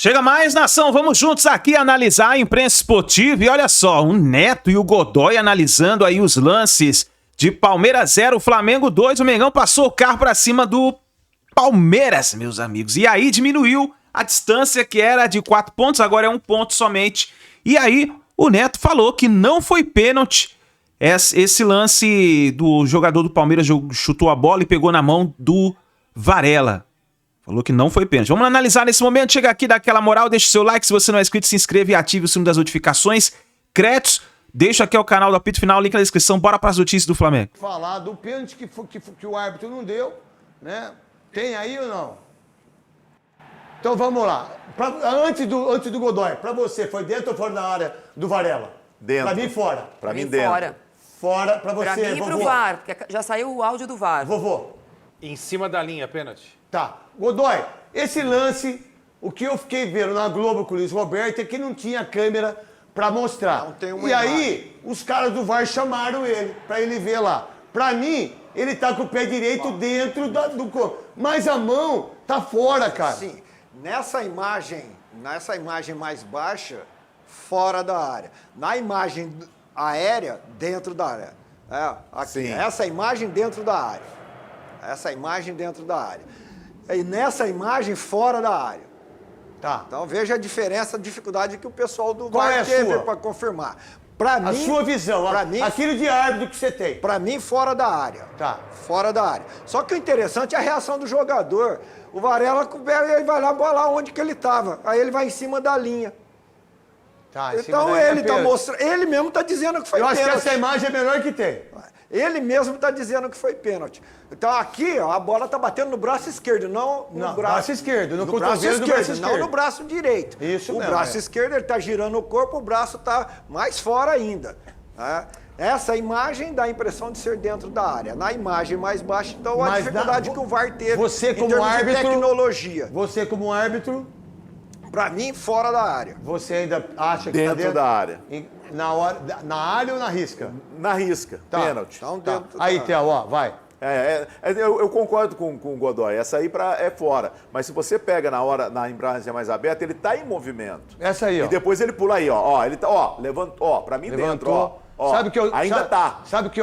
Chega mais, nação, vamos juntos aqui analisar a imprensa esportiva e olha só, o Neto e o Godoy analisando aí os lances de Palmeiras 0, Flamengo 2, o Mengão passou o carro pra cima do Palmeiras, meus amigos, e aí diminuiu a distância que era de 4 pontos, agora é 1 ponto somente, e aí o Neto falou que não foi pênalti esse lance do jogador do Palmeiras chutou a bola e pegou na mão do Varela. Falou que não foi pênalti. Vamos analisar nesse momento. Chega aqui, dá aquela moral, deixa o seu like. Se você não é inscrito, se inscreva e ative o sino das notificações. Créditos, deixa aqui o canal do Apito Final, link na descrição. Bora para as notícias do Flamengo. Falar do pênalti que o árbitro não deu, né? Tem aí ou não? Então vamos lá. Antes do Godoy, para você, foi dentro ou fora da área do Varela? Dentro. Para mim, fora. Para mim, dentro. Fora. Fora, para você, Pra mim e vovô. pro VAR, porque já saiu o áudio do VAR. Vovô. Em cima da linha, pênalti. Tá. Godoy, esse lance, o que eu fiquei vendo na Globo com o Luiz Roberto é que não tinha câmera para mostrar. Não tem uma e imagem. aí, os caras do VAR chamaram ele, para ele ver lá. Para mim, ele tá com o pé direito dentro do corpo. Mas a mão tá fora, cara. Sim, nessa imagem mais baixa, fora da área. Na imagem aérea, dentro da área. É, aqui, Sim. essa imagem dentro da área. Essa imagem dentro da área. E nessa imagem, fora da área. Tá. Então veja a diferença, a dificuldade que o pessoal do Qual VAR é a teve sua? para confirmar. Para A mim, sua visão, pra mim, aquilo de árbitro que você tem. Para mim, fora da área. Tá. Fora da área. Só que o interessante é a reação do jogador. O Varela ele vai lá, bola onde que ele estava. Aí ele vai em cima da linha. Tá, em cima Então da linha ele é tá pênalti. mostrando. Ele mesmo tá dizendo que foi Eu acho que pênalti. essa imagem é a melhor que tem. Ele mesmo tá dizendo que foi pênalti. Então aqui, ó, a bola tá batendo no braço esquerdo, não no Não, braço. braço esquerdo, no no cotovelo braço do esquerdo, braço não esquerdo. no braço direito. Isso o mesmo, braço é. esquerdo ele tá girando o corpo, o braço tá mais fora ainda. Né? Essa imagem dá a impressão de ser dentro da área. Na imagem mais baixa, então a Mas dificuldade que o VAR teve você em como termos árbitro, de tecnologia. Você como árbitro, Para mim, fora da área. você ainda acha que Dentro tá dentro da área. Na área ou na risca? Na risca, Tá. pênalti. Então, Tá. dentro da Aí, área. Theo, ó, vai. Eu concordo com o Godoy, essa aí é fora. Mas se você pega na imagem mais aberta, ele tá em movimento. Essa aí, ó. E depois ele pula aí, ó. Ele tá, ó, levantou, ó, pra mim dentro, ó. Sabe que eu, ainda tá. Sabe que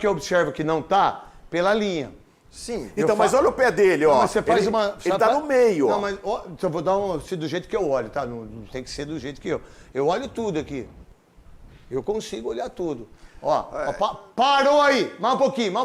eu observo que não tá? Pela linha. Sim. Então, mas olha o pé dele, ó. Não, mas você faz ele, uma... Ele tá no meio, ó. Não, mas ó, eu vou dar do jeito que eu olho, tá? Não tem que ser do jeito que eu. Eu olho tudo aqui. Eu consigo olhar tudo. Ó, parou aí. Mais um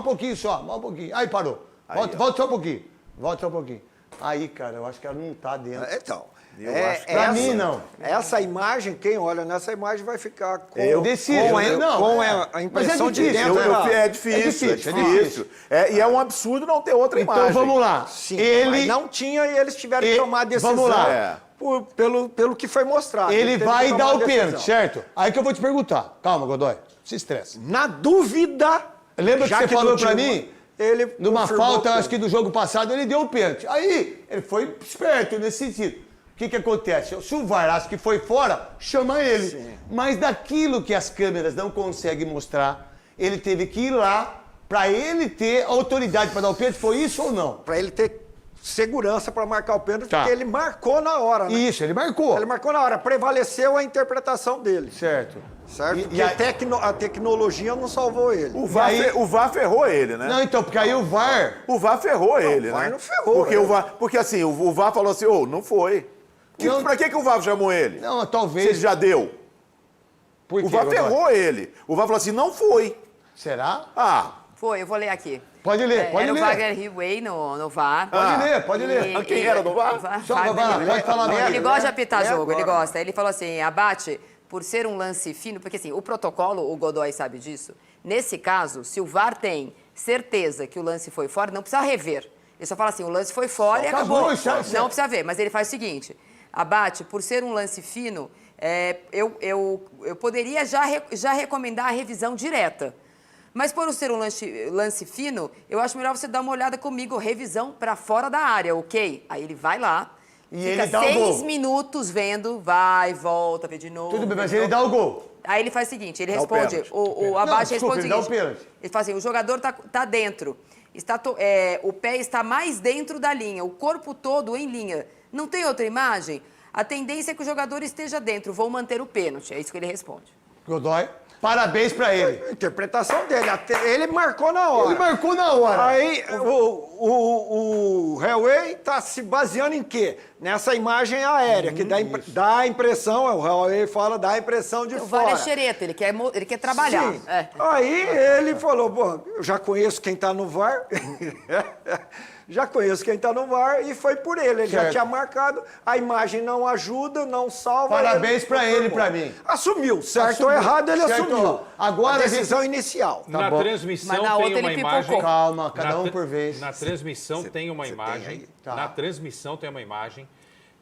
pouquinho só. Mais um pouquinho. Aí parou. Aí, Volta só um pouquinho. Volta só um pouquinho. Aí, cara, eu acho que ela não tá dentro. Então, Eu acho que pra mim, não. Essa imagem, quem olha nessa imagem vai ficar com, Eu decido, com a a impressão de difícil. dentro. É difícil. E é um absurdo não ter outra Então imagem. vamos lá. Sim, Ele, mas não tinha e eles tiveram que tomar a decisão. Vamos lá. É. Pelo que foi mostrado. ele teve que vai tomar dar a o pênalti, decisão. certo? Aí que eu vou te perguntar. Calma, Godoy. Se estressa. Na dúvida. Lembra que já você falou não pra tinha mim? Ele Numa confirmou falta, tudo. acho que do jogo passado, ele deu o pênalti. Aí, ele foi esperto nesse sentido. O que acontece? Se o VAR acha que foi fora, chama ele. Sim. Mas daquilo que as câmeras não conseguem mostrar, ele teve que ir lá pra ele ter autoridade pra dar o pênalti. Foi isso ou não? Pra ele ter segurança para marcar o pênalti, Tá. porque ele marcou na hora, né? Isso, ele marcou. Ele marcou na hora. Prevaleceu a interpretação dele. Certo. Certo? E Porque aí- a tecnologia não salvou ele. O VAR, aí- o VAR ferrou ele, né? Não, então, porque aí o VAR... O VAR ferrou ele, VAR né? não ferrou, Porque, né? porque assim, o VAR falou assim, não foi. Não- Pra que o VAR chamou ele? Não, Se talvez... ele já deu. Por O quê, VAR Godoy? ferrou ele. O VAR falou assim, não foi. Será? Foi, eu vou ler aqui. Pode ler, pode Era ler. o Wagner Hillway no VAR. Pode ler. E- Quem era do VAR? Só, vai lá, pode falar, Ele Wagner. gosta de apitar Lê jogo, ele agora. gosta. Ele falou assim, Abate, por ser um lance fino, porque assim, o protocolo, o Godoy sabe disso, nesse caso, se o VAR tem certeza que o lance foi fora, não precisa rever. Ele só fala assim, o lance foi fora e Acabou, acabou. isso é- Não precisa ver, mas ele faz o seguinte, Abate, por ser um lance fino, eu poderia já recomendar a revisão direta. Mas por ser um lance fino, eu acho melhor você dar uma olhada comigo, revisão para fora da área, ok? Aí ele vai lá, E fica ele dá o 6 gol. minutos vendo, vai, volta, vê de novo. Tudo bem, vê mas de ele novo. dá o gol. Aí ele faz o seguinte, ele Dá o responde, pênalti. o Abate desculpa, responde ele o dá o seguinte, pênalti. ele fala assim, o jogador tá dentro, o pé está mais dentro da linha, o corpo todo em linha. Não tem outra imagem? A tendência é que o jogador esteja dentro, vou manter o pênalti. É isso que ele responde. Godoy, parabéns pra ele. A interpretação dele, ele marcou na hora. Ele marcou na hora. Aí o Huawei tá se baseando em quê? Nessa imagem aérea, que dá a impressão, o Huawei fala, dá a impressão de O fora. VAR é xereta, ele quer trabalhar. Sim. É. Aí ele falou, pô, eu já conheço quem tá no VAR. Já conheço quem tá no VAR e foi por ele. Ele já Certo. tinha marcado, a imagem não ajuda, não salva. Parabéns pra ele e confirmou. pra mim. Assumiu, certo Assumiu. ou errado, ele Certo. assumiu. Agora a decisão inicial. Na bom. transmissão Mas na tem outra uma ele imagem... pipocou. Calma, cada Na um tra- por vez. Na transmissão tem uma tem imagem. aí? Tá. Na transmissão tem uma imagem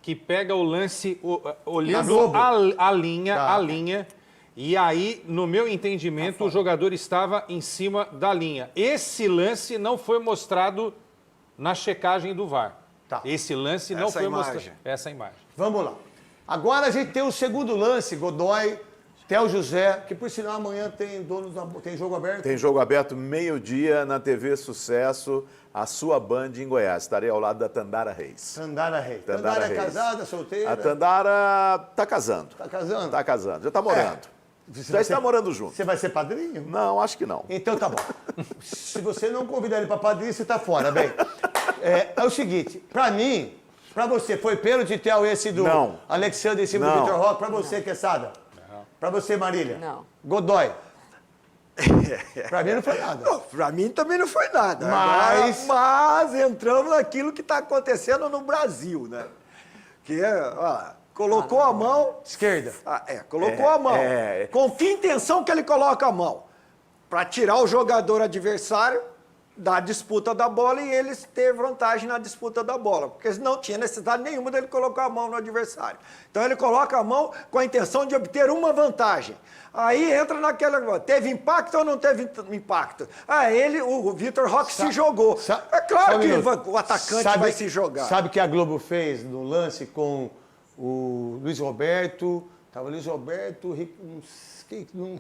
que pega o lance Na olhando Globo. a linha, Tá. a linha. E aí, no meu entendimento, o jogador estava em cima da linha. Esse lance não foi mostrado na checagem do VAR. Tá. Esse lance não Essa foi imagem. mostrado. Essa imagem. Vamos lá. Agora a gente tem o segundo lance, Godoy, Theo José, que por sinal amanhã tem jogo aberto. Tem jogo aberto meio-dia na TV Sucesso, a sua Band em Goiás. Estarei ao lado da Tandara Reis. Tandara Reis. Tandara Tandara é Reis. casada, solteira? A Tandara tá casando. Tá casando? Tá casando, já tá morando. Você Já vai está ser- morando junto. Você vai ser padrinho? Não, acho que não. Então tá bom. Se você não convidar ele pra padrinho, você tá fora, bem. É o seguinte, pra mim, pra você, foi pênalti, Theo, esse do Não. Alexandre em cima Não. do Vitor Roque? Pra você, Quesada? Não. Pra você, Marília? Não. Godoy? Pra mim não foi nada. Não, pra mim também não foi nada. Mas- Mas entramos naquilo que está acontecendo no Brasil, né? Que colocou a mão. Esquerda. Colocou a mão. Com que intenção que ele coloca a mão? Para tirar o jogador adversário da disputa da bola e eles ter vantagem na disputa da bola. Porque não tinha necessidade nenhuma dele colocar a mão no adversário. Então ele coloca a mão com a intenção de obter uma vantagem. Aí entra naquela... Teve impacto ou não teve impacto? O Vitor Roque se jogou. É claro que o atacante vai se jogar. Sabe o que a Globo fez no lance com o Luiz Roberto? Tava Luiz Roberto,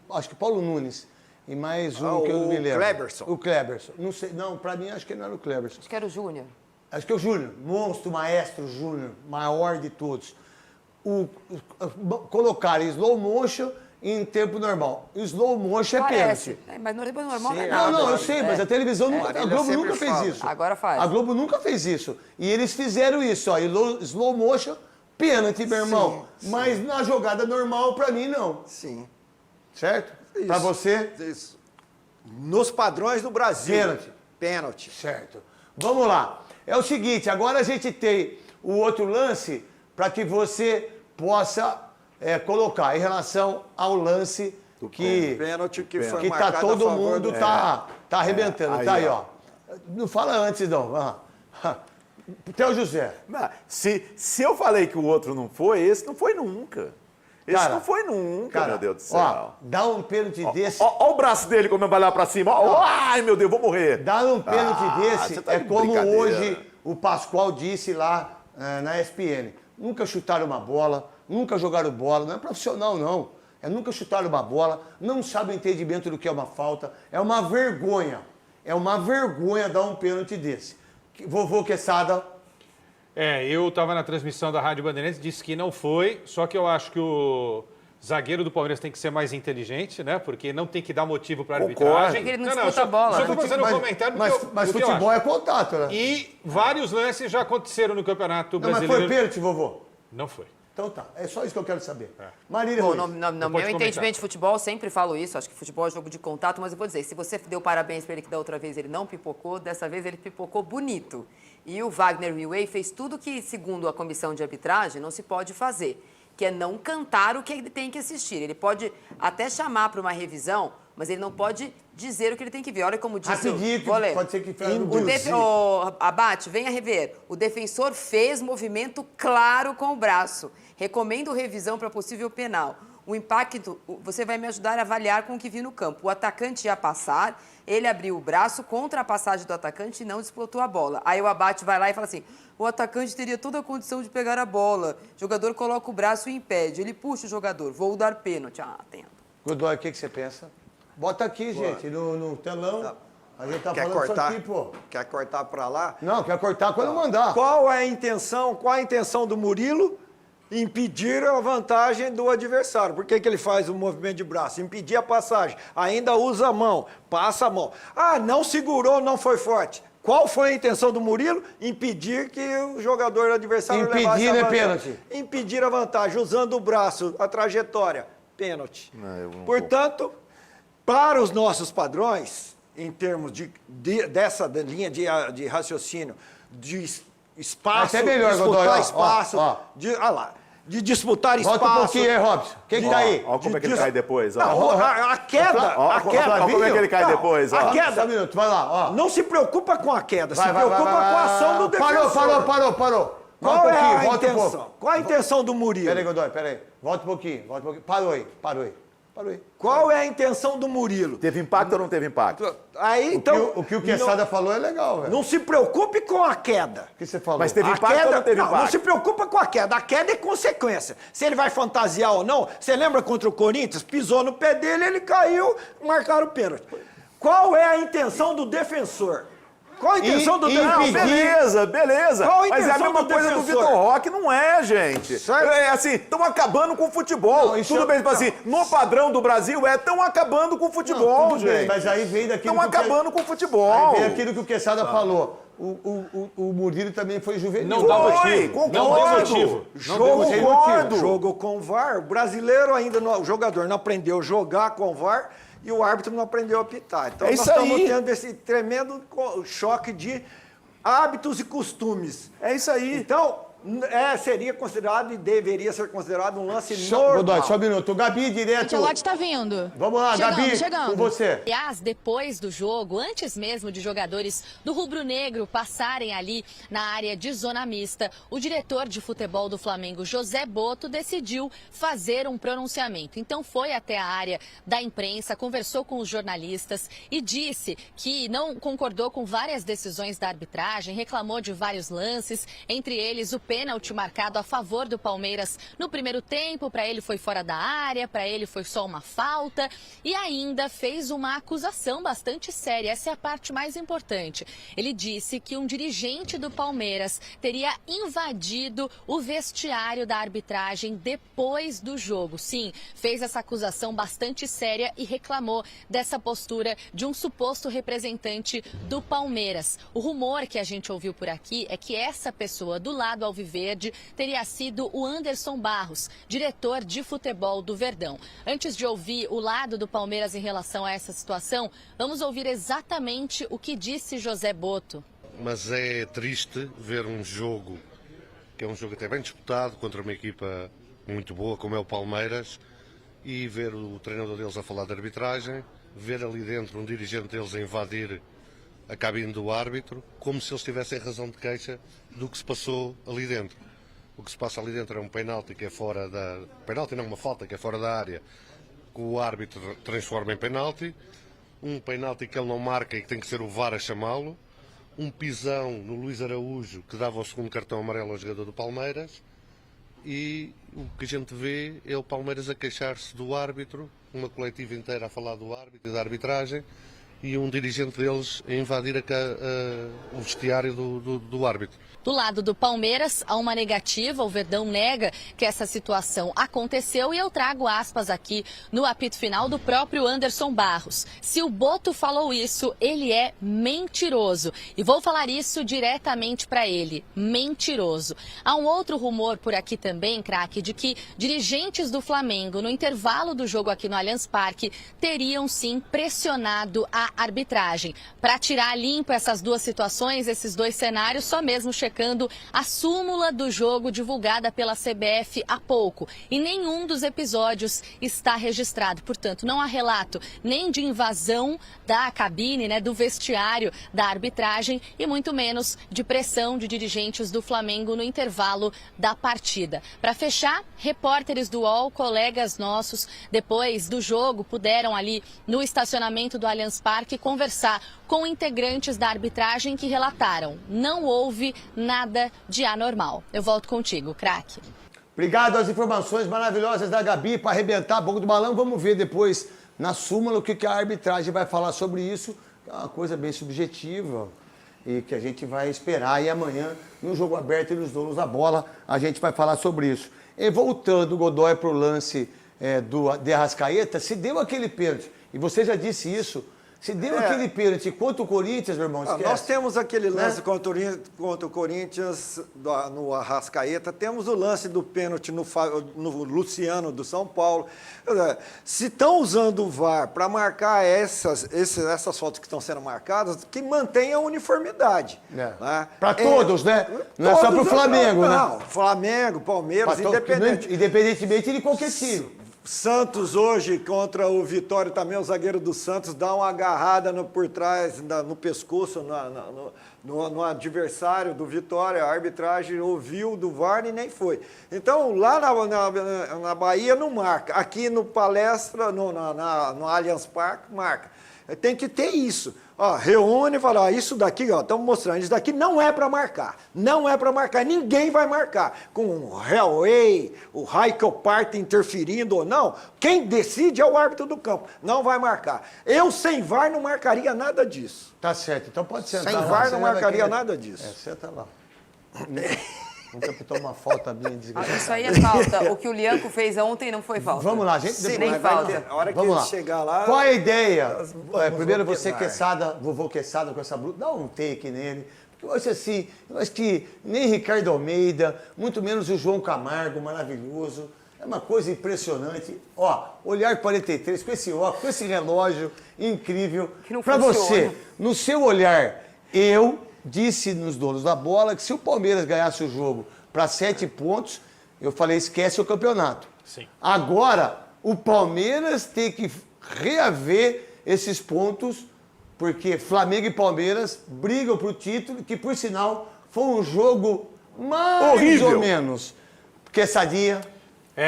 acho que Paulo Nunes. E mais um que eu não me lembro. Kleberson. O Kleberson. Não sei, não, pra mim acho que não era o Kleberson. Acho que era o Júnior. Acho que é o Júnior. Monstro, maestro Júnior. Maior de todos. Colocaram slow motion em tempo normal. Slow motion é pênalti. Mas no tempo normal Sim, não é Não, nada. não, eu sei, mas a televisão nunca. A Marília Globo sempre nunca fez fala. isso. Agora faz. A Globo nunca fez isso. E eles fizeram isso, ó. Slow motion, pênalti, meu irmão. Sim. Mas na jogada normal, pra mim, não. Sim. Certo? Isso. Pra você, Isso. Nos padrões do Brasil. Pênalti. Pênalti. certo. Vamos lá. É o seguinte, agora a gente tem o outro lance para que você possa colocar em relação ao lance que Pênalti que foi que tá marcado todo a favor mundo do... tá arrebentando. aí, Tá aí, ó. ó. Não fala antes, não. Theo José. Não, se eu falei que o outro não foi, esse não foi nunca. Esse Cara, não foi nunca, meu Deus do céu. Ó, dá um pênalti desse. Ó o braço dele como vai lá pra cima. Ó, ai, meu Deus, vou morrer. Dar um pênalti desse você tá é de como brincadeira. hoje o Pascoal disse lá na ESPN. Nunca chutaram uma bola, nunca jogaram bola, não é profissional não. É nunca chutaram uma bola, não sabe o entendimento do que é uma falta. É uma vergonha. É uma vergonha dar um pênalti desse. Vovô Quesada. Eu estava na transmissão da Rádio Bandeirantes, disse que não foi, só que eu acho que o zagueiro do Palmeiras tem que ser mais inteligente, né? Porque não tem que dar motivo para Concordo. arbitragem. Porque ele não disputa a bola, Só né? estou fazendo um comentário Mas do que eu futebol acho. é contato, né? E vários lances já aconteceram no Campeonato Não, mas Brasileiro. foi pênalti, vovô? Não foi. Então tá, é só isso que eu quero saber. Marília Bom, Ruiz. no Não meu pode entendimento comentar. de futebol, sempre falo isso, acho que futebol é jogo de contato, mas eu vou dizer, se você deu parabéns para ele que da outra vez ele não pipocou, dessa vez ele pipocou bonito. E o Wagner Huawei fez tudo que, segundo a comissão de arbitragem, não se pode fazer, que é não cantar o que ele tem que assistir. Ele pode até chamar para uma revisão, mas ele não pode dizer o que ele tem que ver. Olha como disse Rapidinho, que vou ler. pode ser que Abate, venha rever. O defensor fez movimento claro com o braço. Recomendo revisão para possível penal. O impacto, você vai me ajudar a avaliar com o que vi no campo. O atacante ia passar, ele abriu o braço contra a passagem do atacante e não disputou a bola. Aí o Abate vai lá e fala assim, o atacante teria toda a condição de pegar a bola. O jogador coloca o braço e impede. Ele puxa o jogador, vou dar pênalti. Atento. Godoy, o que você pensa? Bota aqui, gente, no telão. A gente tá falando isso aqui, pô. Quer cortar para lá? Não, quer cortar quando mandar. Qual é a intenção do Murilo impedir a vantagem do adversário. Por que ele faz o movimento de braço? Impedir a passagem. Ainda usa a mão, passa a mão. Ah, não segurou, não foi forte. Qual foi a intenção do Murilo? Impedir que o jogador adversário levasse a vantagem. Impedir é pênalti. Impedir a vantagem, usando o braço, a trajetória. Pênalti. Portanto, para os nossos padrões, em termos dessa linha de raciocínio, de espaço, até melhor, disputar Godoy, espaço, de disputar espaço. Volta um pouquinho aí, Robson. Quem tá aí? Olha como é que ele cai depois. Não, a queda. Olha como é que ele cai depois. A queda. Só um minuto, vai lá. Ó. Não se preocupa com a queda, se preocupa com a ação do defensor. Parou. Qual é a volta um intenção? pouco. Qual a intenção do Murilo? Peraí, Godoy, peraí. Volta um pouquinho. Parou aí. Qual é a intenção do Murilo? Teve impacto ou não teve impacto? Aí, então, O que o Quesada falou é legal, velho. não se preocupe com a queda. O que você falou? Mas teve impacto ou não teve impacto? Não se preocupa com a queda. A queda é consequência. Se ele vai fantasiar ou não, você lembra contra o Corinthians? Pisou no pé dele, ele caiu, marcaram o pênalti. Qual é a intenção do defensor? Qual a intenção do defensor? Beleza. Qual a Mas é a intenção mesma do coisa do defensor? Vitor Roque, não é, gente. Certo. É assim, estão acabando com o futebol. Não, isso Tudo bem, não. assim, no padrão do Brasil, estão acabando com o futebol, Tudo bem, gente. mas aí vem daquilo Estão acabando com o futebol. Aí vem aquilo que o Quesada falou. O Murilo também foi juvenil. Não dá motivo. Concordo. Não tem motivo. Jogo com VAR. O brasileiro ainda, o jogador não aprendeu a jogar com VAR e o árbitro não aprendeu a apitar. Então É nós isso estamos aí. tendo esse tremendo choque de hábitos e costumes. É isso aí. Então, seria considerado e deveria ser considerado um lance normal. Godoy, só um minuto. Gabi, direto. Ancelotti tá vindo. Vamos lá, Gabi, com você. Aliás, depois do jogo, antes mesmo de jogadores do rubro-negro passarem ali na área de zona mista, o diretor de futebol do Flamengo, José Botto, decidiu fazer um pronunciamento. Então foi até a área da imprensa, conversou com os jornalistas e disse que não concordou com várias decisões da arbitragem, reclamou de vários lances, entre eles o pênalti marcado a favor do Palmeiras no primeiro tempo. Para ele foi fora da área, para ele foi só uma falta e ainda fez uma acusação bastante séria. Essa é a parte mais importante. Ele disse que um dirigente do Palmeiras teria invadido o vestiário da arbitragem depois do jogo. Sim, fez essa acusação bastante séria e reclamou dessa postura de um suposto representante do Palmeiras. O rumor que a gente ouviu por aqui é que essa pessoa do lado alviverde teria sido o Anderson Barros, diretor de futebol do Verdão. Antes de ouvir o lado do Palmeiras em relação a essa situação, vamos ouvir exatamente o que disse José Botto. Mas é triste ver um jogo, que é um jogo até bem disputado, contra uma equipa muito boa como é o Palmeiras, e ver o treinador deles a falar de arbitragem, ver ali dentro um dirigente deles a invadir a cabine do árbitro, como se eles tivessem razão de queixa do que se passou ali dentro. O que se passa ali dentro é um penalti que é fora da... Penalti não, uma falta que é fora da área, que o árbitro transforma em penalti, um penalti que ele não marca e que tem que ser o VAR a chamá-lo, um pisão no Luís Araújo que dava o segundo cartão amarelo ao jogador do Palmeiras, e o que a gente vê é o Palmeiras a queixar-se do árbitro, uma coletiva inteira a falar do árbitro e da arbitragem, e um dirigente deles a invadir o vestiário do árbitro. Do lado do Palmeiras, há uma negativa, o Verdão nega que essa situação aconteceu e eu trago aspas aqui no apito final do próprio Anderson Barros. Se o Botto falou isso, ele é mentiroso. E vou falar isso diretamente para ele, mentiroso. Há um outro rumor por aqui também, craque, de que dirigentes do Flamengo, no intervalo do jogo aqui no Allianz Parque, teriam sim pressionado a arbitragem. Para tirar limpo essas duas situações, esses dois cenários, só mesmo checando a súmula do jogo divulgada pela CBF há pouco. E nenhum dos episódios está registrado. Portanto, não há relato nem de invasão da cabine, do vestiário da arbitragem e muito menos de pressão de dirigentes do Flamengo no intervalo da partida. Para fechar, repórteres do UOL, colegas nossos, depois do jogo, puderam ali no estacionamento do Allianz Parque conversar com integrantes da arbitragem que relataram: não houve nada de anormal. Eu volto contigo, craque. Obrigado às informações maravilhosas da Gabi para arrebentar a boca do balão. Vamos ver depois na súmula o que a arbitragem vai falar sobre isso. É uma coisa bem subjetiva e que a gente vai esperar. E amanhã, no Jogo Aberto e nos Donos da Bola, a gente vai falar sobre isso. E voltando o Godoy para o lance de Arrascaeta, se deu aquele pênalti, e você já disse isso, se deu aquele pênalti contra o Corinthians, meu irmão, esquece. Nós temos aquele lance contra o Corinthians no Arrascaeta, temos o lance do pênalti no Luciano do São Paulo. Se estão usando o VAR para marcar essas fotos que estão sendo marcadas, que mantenha a uniformidade. Né? Para todos, né? Não é só para o Flamengo, né? Não, Flamengo, Palmeiras, independentemente de qualquer time. Santos hoje contra o Vitória também, o zagueiro do Santos dá uma agarrada por trás, no pescoço, no adversário do Vitória. A arbitragem ouviu do VAR e nem foi. Então, lá na Bahia não marca. Aqui no Palestra, no Allianz Parque, marca. Tem que ter isso. Reúne e fala, isso daqui, estamos mostrando, isso daqui não é para marcar. Não é para marcar, ninguém vai marcar. Com o Hellway, o Raikkonen Party interferindo ou não, quem decide é o árbitro do campo. Não vai marcar. Eu, sem VAR, não marcaria nada disso. Tá certo, então pode sentar. Sem VAR, não marcaria nada disso. Senta lá. Nunca pitou uma falta minha desgraçada. Isso aí é falta. O que o Lianco fez ontem não foi falta. Vamos lá, gente. Sim, nem falta. A hora que ele chegar lá... Qual é a ideia? Primeiro você, vovô Quesada com essa blusa, dá um take nele. Porque eu acho assim, eu acho que nem Ricardo Almeida, muito menos o João Camargo, maravilhoso. É uma coisa impressionante. Olhar 43, com esse óculos, com esse relógio incrível. Para você, no seu olhar, eu disse nos donos da bola que se o Palmeiras ganhasse o jogo para 7 pontos, eu falei, esquece o campeonato. Sim. Agora, o Palmeiras tem que reaver esses pontos, porque Flamengo e Palmeiras brigam para o título, que por sinal foi um jogo mais horrível. Ou menos. Quesadinha.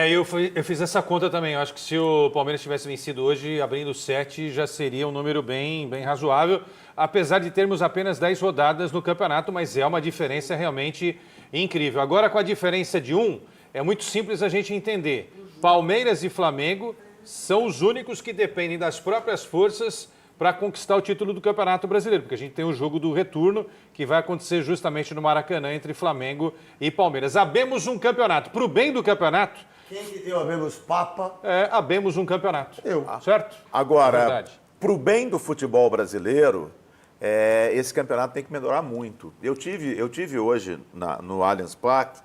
Eu fiz essa conta também. Eu acho que se o Palmeiras tivesse vencido hoje, abrindo 7, já seria um número bem razoável, apesar de termos apenas 10 rodadas no campeonato, mas é uma diferença realmente incrível. Agora, com a diferença de 1, é muito simples a gente entender. Palmeiras e Flamengo são os únicos que dependem das próprias forças para conquistar o título do Campeonato Brasileiro, porque a gente tem o jogo do retorno, que vai acontecer justamente no Maracanã, entre Flamengo e Palmeiras. Abemos um campeonato. Para o bem do campeonato... Quem que deu abemos papa? Abemos um campeonato. Certo? Agora, para o bem do futebol brasileiro, esse campeonato tem que melhorar muito. Eu tive hoje no Allianz Parque,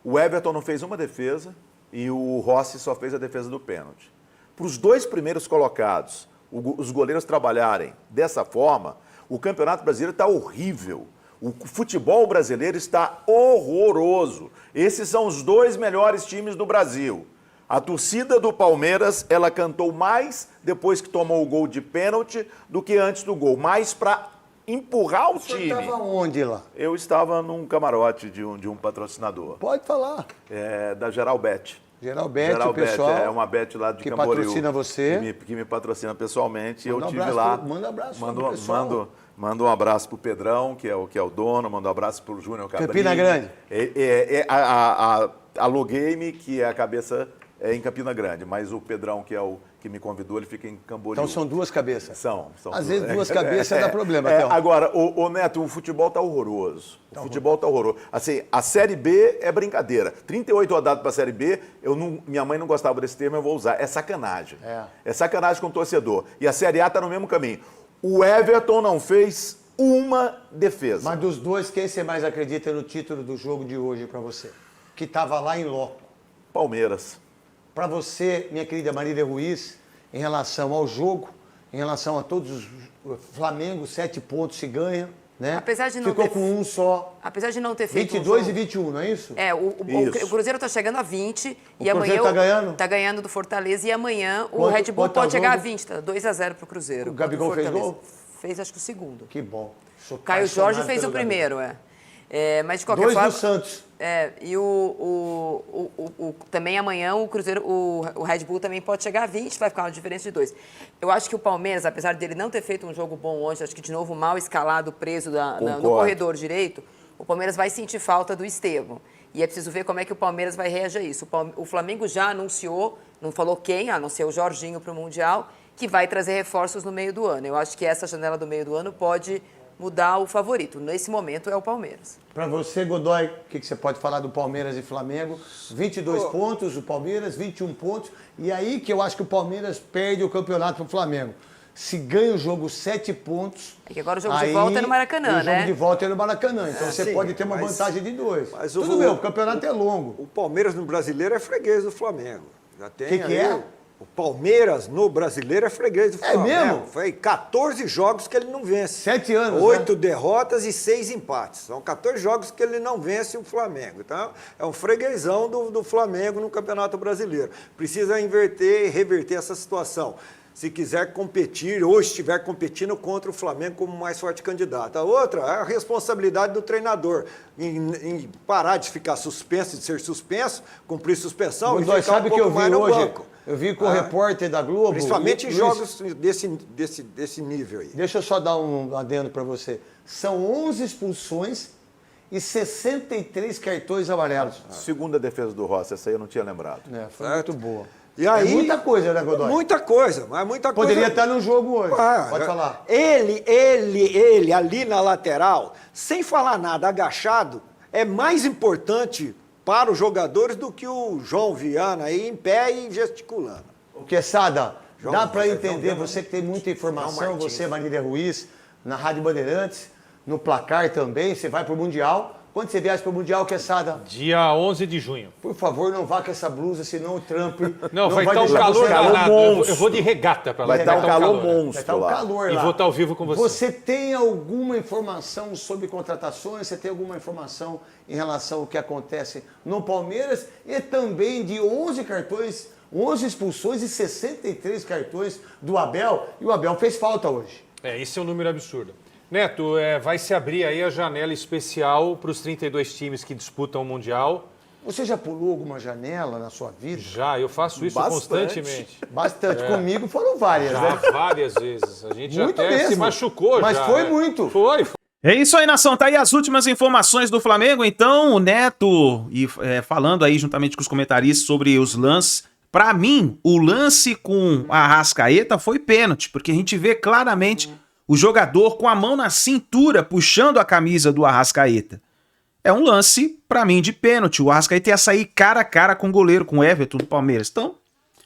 o Everton não fez uma defesa e o Rossi só fez a defesa do pênalti. Para os 2 primeiros colocados, os goleiros trabalharem dessa forma, o Campeonato Brasileiro está horrível. O futebol brasileiro está horroroso. Esses são os 2 melhores times do Brasil. A torcida do Palmeiras, ela cantou mais depois que tomou o gol de pênalti do que antes do gol. Mais para empurrar o time. Você estava onde lá? Eu estava num camarote de um patrocinador. Pode falar. Da Geral Bet. Geral Bet, o pessoal. É uma bet lá de que Camboriú. Que patrocina você. Que me patrocina pessoalmente. Manda eu tive lá. Manda um abraço pro pessoal. Manda um abraço pro Pedrão, que é o dono. Manda um abraço pro Júnior Cabrini. Campina Grande. A Logame, que é a cabeça, é em Campina Grande. Mas o Pedrão, que é o que me convidou, ele fica em Camboriú. Então são 2 cabeças. São Às vezes 2 cabeças dá problema. Agora, o Neto, o futebol tá horroroso. O futebol tá horroroso. Assim, a Série B é brincadeira. 38 rodadas para a Série B, minha mãe não gostava desse termo, eu vou usar. É sacanagem. É sacanagem com o torcedor. E a Série A tá no mesmo caminho. O Everton não fez uma defesa. Mas dos 2, quem você mais acredita no título do jogo de hoje para você? Que estava lá em loco. Palmeiras. Para você, minha querida Marília Ruiz, em relação ao jogo, em relação a todos os... Flamengo, 7 pontos se ganha, né? Apesar de não Ficou com um só. Apesar de não ter feito 22 e 21, não é isso? O Cruzeiro está chegando a 20 e amanhã está ganhando? Está ganhando do Fortaleza e amanhã o Red Bull pode chegar a 20, tá 2-0 para o Cruzeiro. O Gabigol fez gol? Fez acho que o segundo. Que bom. Caio Jorge fez o primeiro, mas de qualquer 2 forma... do Santos. E também amanhã o Cruzeiro, o Red Bull também pode chegar a 20, vai ficar uma diferença de 2. Eu acho que o Palmeiras, apesar dele não ter feito um jogo bom hoje, acho que de novo mal escalado, preso no corredor direito, o Palmeiras vai sentir falta do Estevão. E é preciso ver como é que o Palmeiras vai reagir a isso. O Flamengo já anunciou, não falou quem, a não ser o Jorginho para o Mundial, que vai trazer reforços no meio do ano. Eu acho que essa janela do meio do ano pode mudar o favorito. Nesse momento é o Palmeiras. Para você, Godoy, o que você pode falar do Palmeiras e Flamengo? 22 pontos, o Palmeiras, 21 pontos. E aí que eu acho que o Palmeiras perde o campeonato pro Flamengo. Se ganha o jogo 7 pontos... É que agora o jogo de volta é no Maracanã, né? O jogo de volta é no Maracanã. Então você sim, pode ter uma vantagem de 2. Mas Tudo bem, o campeonato é longo. O Palmeiras no Brasileiro é freguês do Flamengo. Já tem Que aí é? O Palmeiras no Brasileiro é freguês do Flamengo. mesmo? Foi 14 jogos que ele não vence. 7 anos, 8 derrotas e 6 empates. São 14 jogos que ele não vence o Flamengo. Então, é um freguesão do Flamengo no Campeonato Brasileiro. Precisa inverter e reverter essa situação. Se quiser competir ou estiver competindo contra o Flamengo como mais forte candidato. A outra é a responsabilidade do treinador em parar de ficar suspenso, de ser suspenso, cumprir suspensão Godoy, e ficar sabe um que eu pouco vi mais no hoje? banco. Eu vi com o repórter da Globo. Principalmente em Luiz, jogos desse nível aí. Deixa eu só dar um adendo para você. São 11 expulsões e 63 cartões amarelos. Segunda defesa do Rossi, essa aí eu não tinha lembrado. Foi muito boa. E aí, é muita coisa, né, Godoy? Muita coisa, mas muita coisa. Poderia estar no jogo hoje. Pode falar. Ele ali na lateral, sem falar nada, agachado, é mais importante para os jogadores do que o João Viana aí em pé e gesticulando. O Quesada, João- dá para João entender, Viana- você que tem muita informação, João Martins. você, Marília Ruiz, na Rádio Bandeirantes, no Placar também, você vai pro Mundial. Quando você viaja pro Mundial, Quesada? Dia 11 de junho. Por favor, não vá com essa blusa, senão o Trump Não, vai estar um deixar calor você- danado. monstro. Eu vou de regata para lá. Vai estar um calor monstro Vai estar um lá. calor E lá. vou estar ao vivo com você. Você tem alguma informação sobre contratações? Você tem alguma informação em relação ao que acontece no Palmeiras? E também de 11 cartões, 11 expulsões e 63 cartões do Abel. E o Abel fez falta hoje. Esse é um número absurdo. Neto, vai se abrir aí a janela especial para os 32 times que disputam o Mundial. Você já pulou alguma janela na sua vida? Já, eu faço isso Bastante. constantemente. Bastante. Comigo foram várias, Já né? várias vezes. A gente Muito até se mesmo. machucou Mas já. foi né? muito. Foi. É isso aí, nação. Tá aí as últimas informações do Flamengo. Então, o Neto, falando aí juntamente com os comentaristas sobre os lances. Pra mim, o lance com a Arrascaeta foi pênalti, porque a gente vê claramente o jogador com a mão na cintura puxando a camisa do Arrascaeta. É um lance, pra mim, de pênalti. O Arrascaeta ia sair cara a cara com o goleiro, com o Everton do Palmeiras. Então,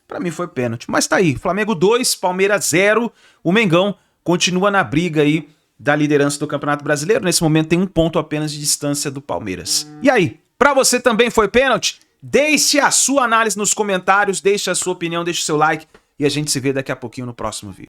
pra mim foi pênalti. Mas tá aí, Flamengo 2, Palmeiras 0. O Mengão continua na briga aí da liderança do Campeonato Brasileiro. Nesse momento tem 1 ponto apenas de distância do Palmeiras. E aí, pra você também foi pênalti? Deixe a sua análise nos comentários, deixe a sua opinião, deixe o seu like e a gente se vê daqui a pouquinho no próximo vídeo.